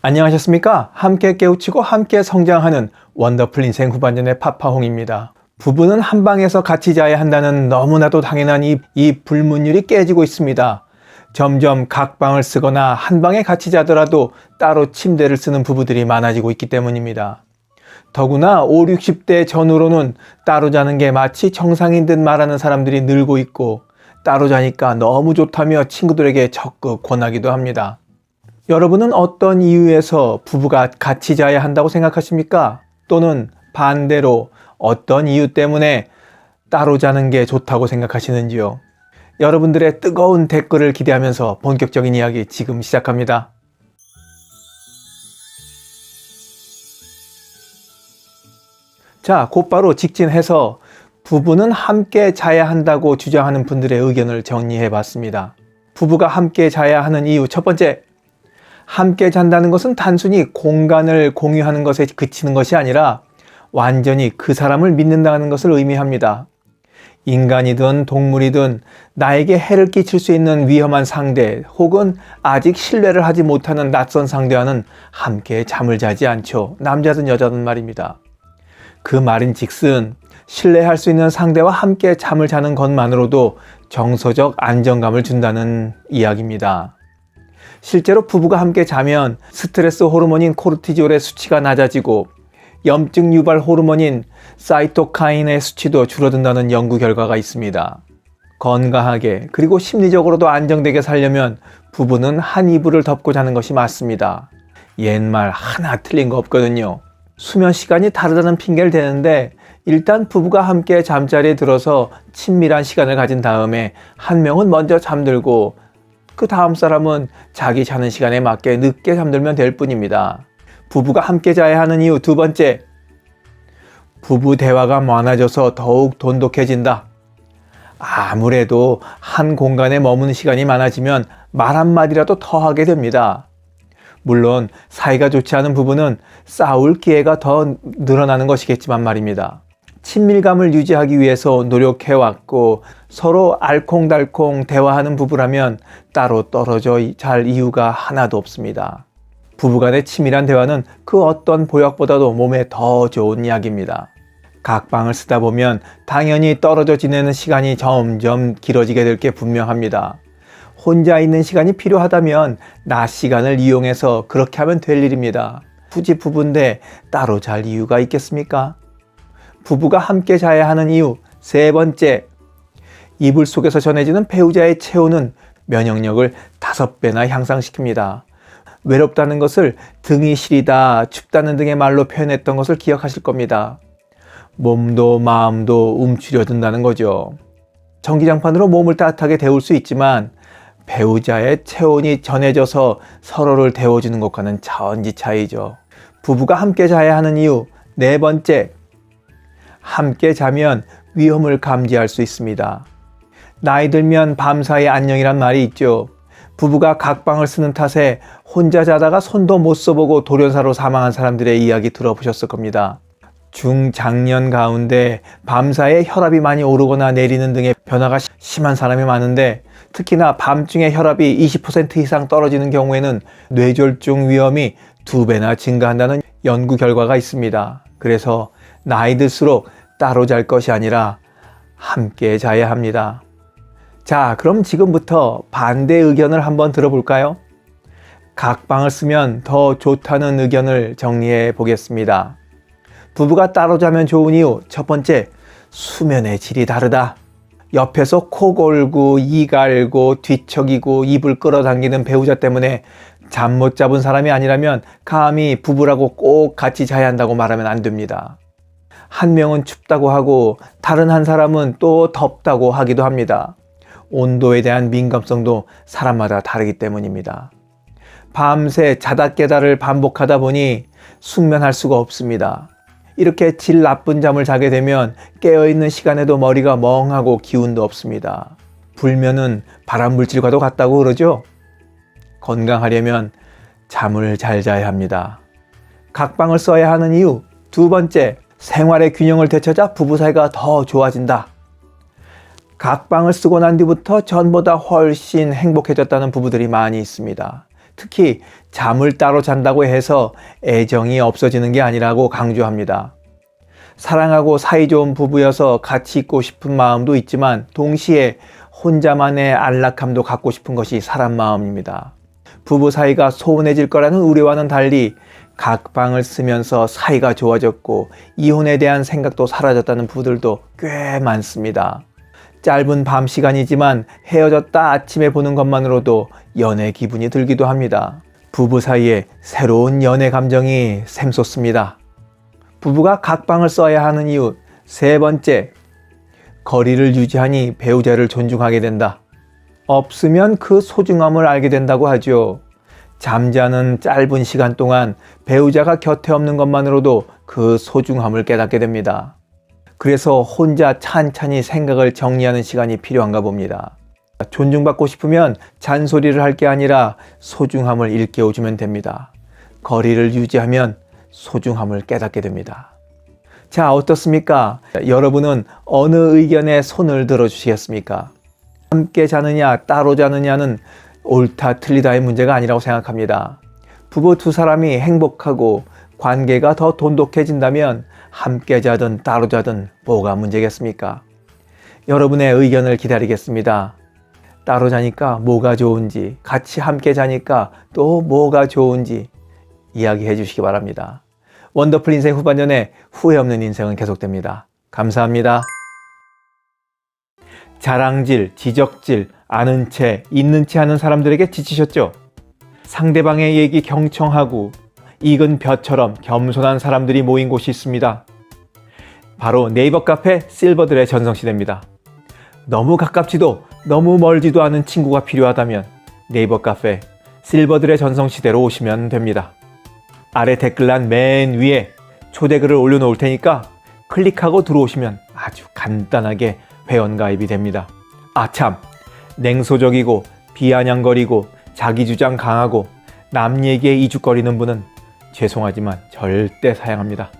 안녕하셨습니까? 함께 깨우치고 함께 성장하는 원더풀 인생 후반전의 파파홍입니다. 부부는 한 방에서 같이 자야 한다는 너무나도 당연한 이 불문율이 깨지고 있습니다. 점점 각 방을 쓰거나 한 방에 같이 자더라도 따로 침대를 쓰는 부부들이 많아지고 있기 때문입니다. 더구나 5, 60대 전후로는 따로 자는 게 마치 정상인 듯 말하는 사람들이 늘고 있고, 따로 자니까 너무 좋다며 친구들에게 적극 권하기도 합니다. 여러분은 어떤 이유에서 부부가 같이 자야 한다고 생각하십니까? 또는 반대로 어떤 이유 때문에 따로 자는 게 좋다고 생각하시는지요? 여러분들의 뜨거운 댓글을 기대하면서 본격적인 이야기 지금 시작합니다. 자, 곧바로 직진해서 부부는 함께 자야 한다고 주장하는 분들의 의견을 정리해 봤습니다. 부부가 함께 자야 하는 이유 첫 번째, 함께 잔다는 것은 단순히 공간을 공유하는 것에 그치는 것이 아니라 완전히 그 사람을 믿는다는 것을 의미합니다. 인간이든 동물이든 나에게 해를 끼칠 수 있는 위험한 상대 혹은 아직 신뢰를 하지 못하는 낯선 상대와는 함께 잠을 자지 않죠. 남자든 여자든 말입니다. 그 말인즉슨 신뢰할 수 있는 상대와 함께 잠을 자는 것만으로도 정서적 안정감을 준다는 이야기입니다. 실제로 부부가 함께 자면 스트레스 호르몬인 코르티졸의 수치가 낮아지고 염증 유발 호르몬인 사이토카인의 수치도 줄어든다는 연구 결과가 있습니다. 건강하게 그리고 심리적으로도 안정되게 살려면 부부는 한 이불을 덮고 자는 것이 맞습니다. 옛말 하나 틀린 거 없거든요. 수면 시간이 다르다는 핑계를 대는데 일단 부부가 함께 잠자리에 들어서 친밀한 시간을 가진 다음에 한 명은 먼저 잠들고 그 다음 사람은 자기 자는 시간에 맞게 늦게 잠들면 될 뿐입니다. 부부가 함께 자야 하는 이유 두 번째, 부부 대화가 많아져서 더욱 돈독해진다. 아무래도 한 공간에 머무는 시간이 많아지면 말 한마디라도 더 하게 됩니다. 물론 사이가 좋지 않은 부부는 싸울 기회가 더 늘어나는 것이겠지만 말입니다. 친밀감을 유지하기 위해서 노력해왔고 서로 알콩달콩 대화하는 부부라면 따로 떨어져 잘 이유가 하나도 없습니다. 부부간의 치밀한 대화는 그 어떤 보약보다도 몸에 더 좋은 약입니다. 각 방을 쓰다 보면 당연히 떨어져 지내는 시간이 점점 길어지게 될 게 분명합니다. 혼자 있는 시간이 필요하다면 낮 시간을 이용해서 그렇게 하면 될 일입니다. 굳이 부부인데 따로 잘 이유가 있겠습니까? 부부가 함께 자야 하는 이유 세 번째, 이불 속에서 전해지는 배우자의 체온은 면역력을 5배나 향상시킵니다. 외롭다는 것을 등이 시리다, 춥다는 등의 말로 표현했던 것을 기억하실 겁니다. 몸도 마음도 움츠려든다는 거죠. 전기장판으로 몸을 따뜻하게 데울 수 있지만 배우자의 체온이 전해져서 서로를 데워주는 것과는 차원지 차이죠. 부부가 함께 자야 하는 이유 네 번째, 함께 자면 위험을 감지할 수 있습니다. 나이 들면 밤사이 안녕이란 말이 있죠. 부부가 각 방을 쓰는 탓에 혼자 자다가 손도 못 써보고 돌연사로 사망한 사람들의 이야기 들어보셨을 겁니다. 중장년 가운데 밤사이에 혈압이 많이 오르거나 내리는 등의 변화가 심한 사람이 많은데 특히나 밤중에 혈압이 20% 이상 떨어지는 경우에는 뇌졸중 위험이 2배나 증가한다는 연구 결과가 있습니다. 그래서 나이 들수록 따로 잘 것이 아니라 함께 자야 합니다. 자, 그럼 지금부터 반대 의견을 한번 들어볼까요? 각 방을 쓰면 더 좋다는 의견을 정리해 보겠습니다. 부부가 따로 자면 좋은 이유 첫 번째, 수면의 질이 다르다. 옆에서 코 골고 이 갈고 뒤척이고 입을 끌어당기는 배우자 때문에 잠 못 잡은 사람이 아니라면 감히 부부라고 꼭 같이 자야 한다고 말하면 안 됩니다. 한 명은 춥다고 하고 다른 한 사람은 또 덥다고 하기도 합니다. 온도에 대한 민감성도 사람마다 다르기 때문입니다. 밤새 자다 깨다를 반복하다 보니 숙면할 수가 없습니다. 이렇게 질 나쁜 잠을 자게 되면 깨어있는 시간에도 머리가 멍하고 기운도 없습니다. 불면은 발암물질과도 같다고 그러죠? 건강하려면 잠을 잘 자야 합니다. 각 방을 써야 하는 이유 두 번째, 생활의 균형을 되찾아 부부 사이가 더 좋아진다. 각 방을 쓰고 난 뒤부터 전보다 훨씬 행복해졌다는 부부들이 많이 있습니다. 특히 잠을 따로 잔다고 해서 애정이 없어지는 게 아니라고 강조합니다. 사랑하고 사이좋은 부부여서 같이 있고 싶은 마음도 있지만 동시에 혼자만의 안락함도 갖고 싶은 것이 사람 마음입니다. 부부 사이가 소원해질 거라는 우려와는 달리 각 방을 쓰면서 사이가 좋아졌고 이혼에 대한 생각도 사라졌다는 부부들도 꽤 많습니다. 짧은 밤 시간이지만 헤어졌다 아침에 보는 것만으로도 연애 기분이 들기도 합니다. 부부 사이에 새로운 연애 감정이 샘솟습니다. 부부가 각 방을 써야 하는 이유 세 번째, 거리를 유지하니 배우자를 존중하게 된다. 없으면 그 소중함을 알게 된다고 하죠. 잠자는 짧은 시간 동안 배우자가 곁에 없는 것만으로도 그 소중함을 깨닫게 됩니다. 그래서 혼자 찬찬히 생각을 정리하는 시간이 필요한가 봅니다. 존중받고 싶으면 잔소리를 할 게 아니라 소중함을 일깨워주면 됩니다. 거리를 유지하면 소중함을 깨닫게 됩니다. 자, 어떻습니까? 여러분은 어느 의견에 손을 들어주시겠습니까? 함께 자느냐 따로 자느냐는 옳다 틀리다의 문제가 아니라고 생각합니다. 부부 두 사람이 행복하고 관계가 더 돈독해진다면 함께 자든 따로 자든 뭐가 문제겠습니까? 여러분의 의견을 기다리겠습니다. 따로 자니까 뭐가 좋은지, 같이 함께 자니까 또 뭐가 좋은지 이야기해 주시기 바랍니다. 원더풀 인생 후반전에 후회 없는 인생은 계속됩니다. 감사합니다. 자랑질, 지적질, 아는 채, 있는 채 하는 사람들에게 지치셨죠? 상대방의 얘기 경청하고 익은 벼처럼 겸손한 사람들이 모인 곳이 있습니다. 바로 네이버 카페 실버들의 전성시대입니다. 너무 가깝지도 너무 멀지도 않은 친구가 필요하다면 네이버 카페 실버들의 전성시대로 오시면 됩니다. 아래 댓글란 맨 위에 초대글을 올려놓을 테니까 클릭하고 들어오시면 아주 간단하게 회원가입이 됩니다. 아참, 냉소적이고 비아냥거리고 자기주장 강하고 남 얘기에 이죽거리는 분은 죄송하지만 절대 사양합니다.